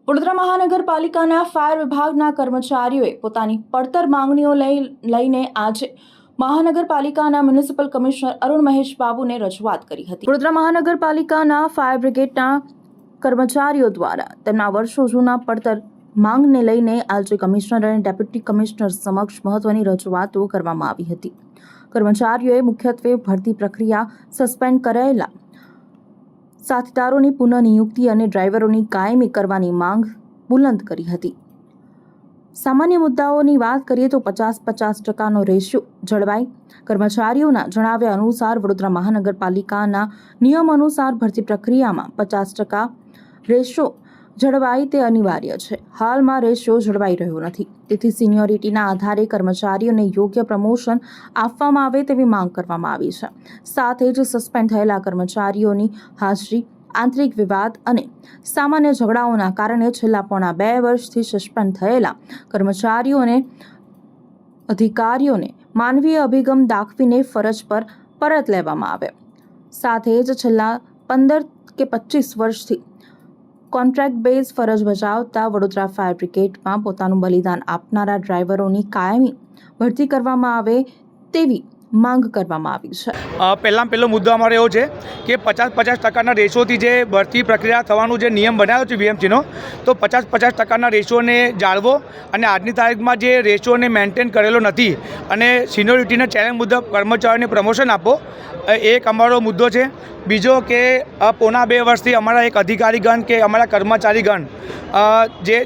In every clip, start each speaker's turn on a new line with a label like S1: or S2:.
S1: વડોદરા મહાનગરપાલિકાના ફાયર વિભાગના કર્મચારીઓએ પોતાની પડતર માંગણીઓ લઈને આજે મહાનગરપાલિકાના મ્યુનિસિપલ કમિશનર અરુણ મહેશ બાબુને રજૂઆત કરી હતી। વડોદરા મહાનગરપાલિકાના ફાયર બ્રિગેડના કર્મચારીઓ દ્વારા તેમના વર્ષો જૂના પડતર માંગને લઈને આજે કમિશનર અને ડેપ્યુટી કમિશનર સમક્ષ મહત્વની રજૂઆતો કરવામાં આવી હતી। કર્મચારીઓએ મુખ્યત્વે ભરતી પ્રક્રિયા સસ્પેન્ડ કરાયેલા સાથીદારોની પુનઃનિયુક્તિ અને ડ્રાઈવરોની કાયમી કરવાની માંગ બુલંદ કરી હતી। સામાન્ય મુદ્દાઓની વાત કરીએ તો 50-50% રેશિયો જળવાય। કર્મચારીઓના જણાવ્યા અનુસાર વડોદરા મહાનગરપાલિકાના નિયમ અનુસાર ભરતી પ્રક્રિયામાં 50% રેશિયો જળવાય તે અનિવાર્ય છે। હાલમાં રેશિયો જળવાઈ રહ્યો નથી, તેથી સિનિયોરિટીના આધારે કર્મચારીઓને યોગ્ય પ્રમોશન આપવામાં આવે તેવી માંગ કરવામાં આવી છે। સાથે જ સસ્પેન્ડ થયેલા કર્મચારીઓની હાજરી, આંતરિક વિવાદ અને સામાન્ય ઝઘડાઓના કારણે છેલ્લા પોણા 2 વર્ષથી સસ્પેન્ડ થયેલા કર્મચારીઓને અધિકારીઓને માનવીય અભિગમ દાખવીને ફરજ પર પરત લેવામાં આવે। સાથે જ છેલ્લા 15 કે 25 વર્ષથી કોન્ટ્રાક્ટ બેઝ ફરજ બજાવતા વડોદરા ફાયર બ્રિગેડમાં પોતાનું બલિદાન આપનારા ડ્રાઈવરોની કાયમી ભરતી કરવામાં આવે તેવી માંગ કરવામાં આવી છે।
S2: પહેલો મુદ્દો અમારો એવો છે કે 50-50% રેશિયોથી જે ભરતી પ્રક્રિયા થવાનું જે નિયમ બનાવ્યો છે બીએમસીનો, તો 50-50% રેશિયોને જાળવો અને આજની તારીખમાં જે રેશિયોને મેન્ટેન કરેલો નથી અને સિનિયોરિટીના ચેલેન્જ મુજબ કર્મચારીઓને પ્રમોશન આપો, એક અમારો મુદ્દો છે। બીજો કે પોણા 2 વર્ષથી અમારા એક અધિકારીગણ કે અમારા કર્મચારીગણ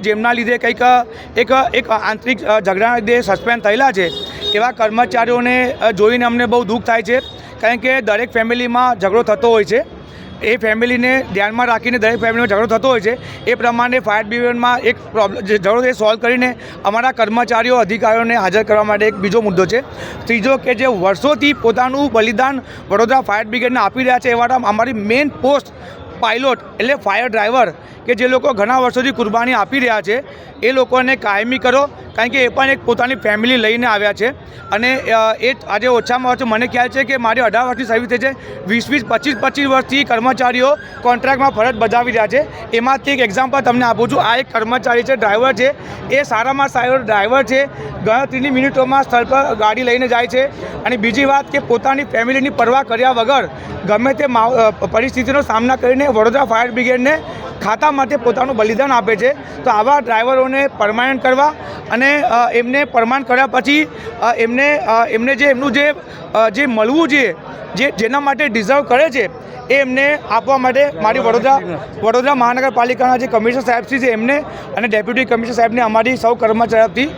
S2: જેમના લીધે કંઈક એક આંતરિક ઝઘડાના લીધે સસ્પેન્ડ થયેલા છે, એવા કર્મચારીઓને જોઈને અમને બહુ દુઃખ થાય છે। કારણ કે દરેક ફેમિલીમાં ઝઘડો થતો હોય છે, એ ફેમિલીને ધ્યાનમાં રાખીને દરેક ફેમિલીમાં ઝઘડો થતો હોય છે। એ પ્રમાણે ફાયર બ્રિગેડમાં એક ઝઘડો એ સોલ્વ કરીને અમારા કર્મચારીઓ અધિકારીઓને હાજર કરવા માટે એક બીજો મુદ્દો છે। ત્રીજો કે જે વર્ષોથી પોતાનું બલિદાન વડોદરા ફાયર બ્રિગેડને આપી રહ્યા છે, એવા અમારી મેઇન પોસ્ટ પાયલોટ એટલે ફાયર ડ્રાઈવર કે જે લોકો ઘણા વર્ષોથી કુરબાની આપી રહ્યા છે, એ લોકોને કાયમી કરો। કારણ કે એ પણ એક પોતાની ફેમિલી લઈને આવ્યા છે અને એ આજે ઓછામાં ઓછું મને ખ્યાલ છે કે મારી 18 વર્ષની સર્વિસ થઈ છે, 20-25 વર્ષથી કર્મચારીઓ કોન્ટ્રાક્ટમાં ફરજ બજાવી રહ્યા છે। એમાંથી એક એક્ઝામ્પલ તમને આપું છું। આ એક કર્મચારી છે, ડ્રાઈવર છે, એ સારામાં સારો ડ્રાઈવર છે, ગણતરીની મિનિટોમાં સ્થળ પર ગાડી લઈને જાય છે અને બીજી વાત કે પોતાની ફેમિલીની પરવા કર્યા વગર ગમે તે પરિસ્થિતિનો સામના કરીને વડોદરા ફાયર બ્રિગેડને ખાતા માટે પોતાનું બલિદાન આપે છે। તો આવા ડ્રાઈવરોને પરમાનન્ટ કરવા અને એમને પરમાનન્ટ કર્યા પછી એમને જે એમનું જે મળવું જોઈએ, જેના માટે ડિઝર્વ કરે છે, એ એમને આપવા માટે મારી વડોદરા મહાનગરપાલિકાના જે કમિશનર સાહેબ છે એમને અને ડેપ્યુટી કમિશનર સાહેબને અમારી સૌ કર્મચારી તરફથી